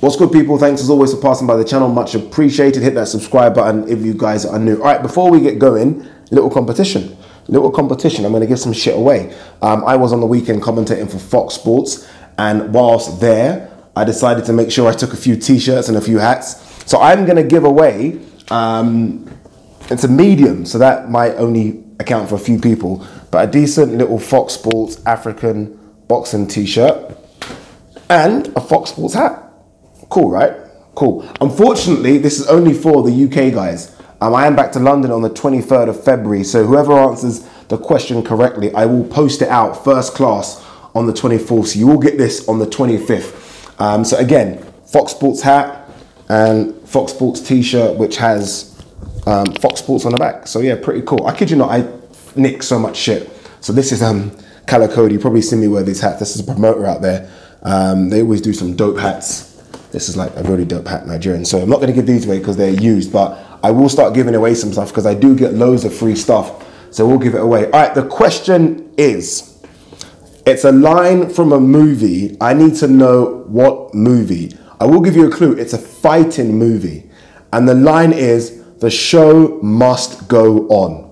What's good, people? Thanks as always for passing by the channel. Much appreciated. Hit that subscribe button if you guys are new. All right, before we get going, little competition. I'm going to give some shit away. I was on the weekend commentating for Fox Sports, and whilst there, I decided to make sure I took a few t-shirts and a few hats. So I'm going to give away, it's a medium, so that might only account for a few people, but a decent little Fox Sports African boxing t-shirt and a Fox Sports hat. Cool, right? Cool. Unfortunately, this is only for the UK guys. I am back to London on the 23rd of February, so whoever answers the question correctly, I will post it out first class on the 24th, so you will get this on the 25th. So again, Fox Sports hat and Fox Sports t-shirt, which has Fox Sports on the back. So yeah, pretty cool. I kid you not, I nick so much shit. So this is Calico. You probably seen me wear these hats. This is a promoter out there. They always do some dope hats. This is like a really dope hat, Nigerian. So I'm not going to give these away because they're used, but I will start giving away some stuff because I do get loads of free stuff. So we'll give it away. All right, the question is, it's a line from a movie. I need to know what movie. I will give you a clue. It's a fighting movie. And the line is, the show must go on.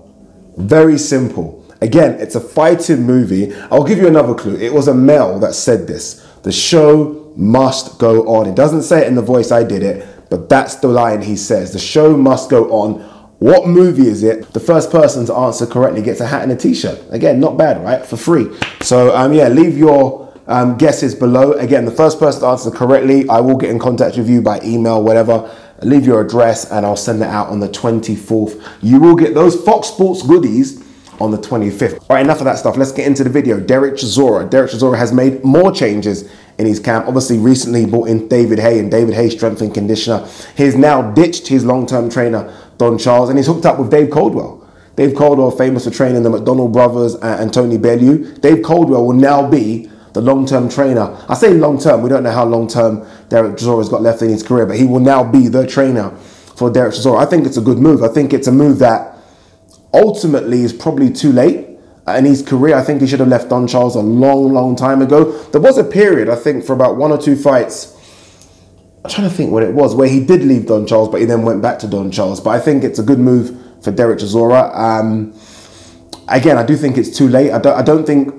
Very simple. Again, it's a fighting movie. I'll give you another clue. It was a male that said this. The show must go on. It doesn't say it in the voice I did it, but that's the line he says. The show must go on. What movie is it? The first person to answer correctly gets a hat and a t-shirt. Again, not bad, right? For free. So yeah, leave your guesses below. Again, the first person to answer correctly, I will get in contact with you by email, whatever. Leave your address and I'll send it out on the 24th. You will get those Fox Sports goodies on the 25th. All right, enough of that stuff. Let's get into the video. Dereck Chisora. Dereck Chisora has made more changes in his camp. Obviously, recently he brought in David Haye, and David Haye, strength and conditioner. He's now ditched his long-term trainer, Don Charles, and he's hooked up with Dave Coldwell. Dave Coldwell, famous for training the McDonald brothers and Tony Bellew. Dave Coldwell will now be the long-term trainer. I say long-term, we don't know how long-term Dereck Chisora's got left in his career, but he will now be the trainer for Dereck Chisora. I think it's a good move. I think it's a move that ultimately is probably too late in his career. I think he should have left Don Charles a long time ago. There was a period, I think, for about 1 or 2 fights, I'm trying to think what it was, where he did leave Don Charles, but he then went back to Don Charles. But I think it's a good move for Dereck Chisora. Again, I do think it's too late. I don't think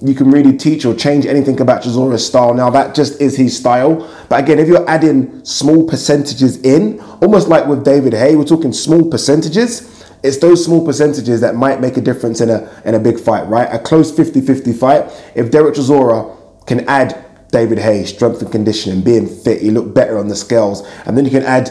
you can really teach or change anything about Chisora's style now. That just is his style. But again, if you're adding small percentages in, almost like with David Haye, we're talking small percentages. It's those small percentages that might make a difference in a big fight, right? A close 50-50 fight. If Dereck Chisora can add David Haye, strength and conditioning, being fit, he looked better on the scales, and then you can add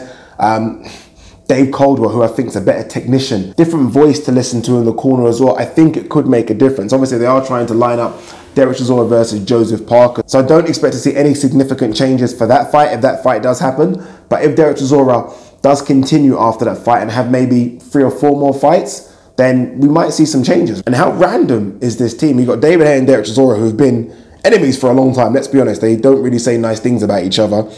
Dave Coldwell, who I think is a better technician, different voice to listen to in the corner as well. I think it could make a difference. Obviously, they are trying to line up Dereck Chisora versus Joseph Parker, so I don't expect to see any significant changes for that fight if that fight does happen. But if Dereck Chisora does continue after that fight and have maybe 3 or 4 more fights, then we might see some changes. And how random is this team? You've got David Haye and Dereck Chisora, who've been enemies for a long time. Let's be honest, they don't really say nice things about each other.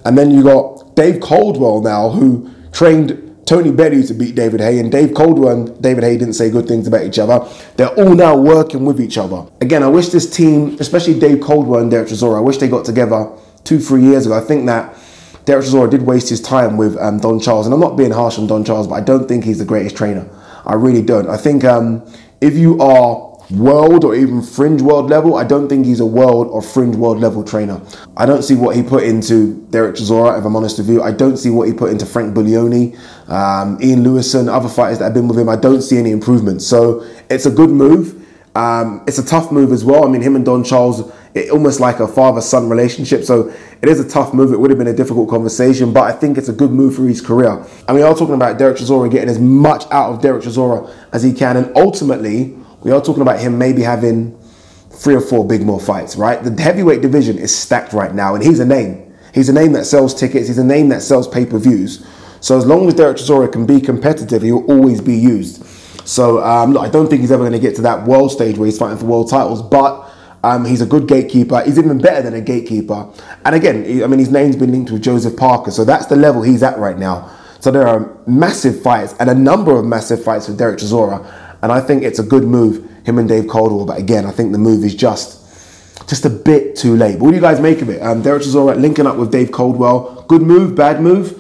And then you got Dave Coldwell now, who trained Tony Bellew to beat David Haye, and Dave Coldwell and David Haye didn't say good things about each other. They're all now working with each other. Again, I wish this team, especially Dave Coldwell and Dereck Chisora, I wish they got together 2-3 years ago. I think that Dereck Chisora did waste his time with Don Charles, and I'm not being harsh on Don Charles, but I don't think he's the greatest trainer. I really don't. I think if you are world or even fringe world level, I don't think he's a world or fringe world level trainer. I don't see what he put into Dereck Chisora, if I'm honest with you. I don't see what he put into Frank Buglioni, Ian Lewison, other fighters that have been with him. I don't see any improvement. So it's a good move. It's a tough move as well. I mean, him and Don Charles, almost like a father-son relationship. So it is a tough move. It would have been a difficult conversation, but I think it's a good move for his career. And we are talking about Dereck Chisora getting as much out of Dereck Chisora as he can. And ultimately, we are talking about him maybe having 3 or 4 big more fights, right? The heavyweight division is stacked right now, and he's a name. He's a name that sells tickets. He's a name that sells pay-per-views. So as long as Dereck Chisora can be competitive, he will always be used. So look, I don't think he's ever going to get to that world stage where he's fighting for world titles, but he's a good gatekeeper. He's even better than a gatekeeper. And again, I mean, his name's been linked with Joseph Parker, so that's the level he's at right now. So there are massive fights and a number of massive fights for Dereck Chisora. And I think it's a good move, him and Dave Coldwell. But again, I think the move is just just a bit too late. But what do you guys make of it? Dereck Chisora linking up with Dave Coldwell. Good move, bad move?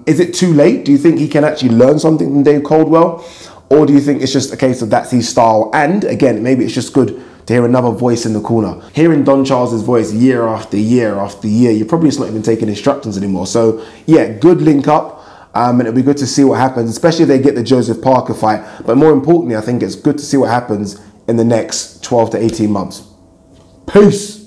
Is it too late? Do you think he can actually learn something from Dave Coldwell? Or do you think it's just a case of that's his style? And again, maybe it's just good to hear another voice in the corner. Hearing Don Charles's voice year after year after year, you're probably just not even taking instructions anymore. So yeah, good link up. And it'll be good to see what happens, especially if they get the Joseph Parker fight. But more importantly, I think it's good to see what happens in the next 12 to 18 months. Peace.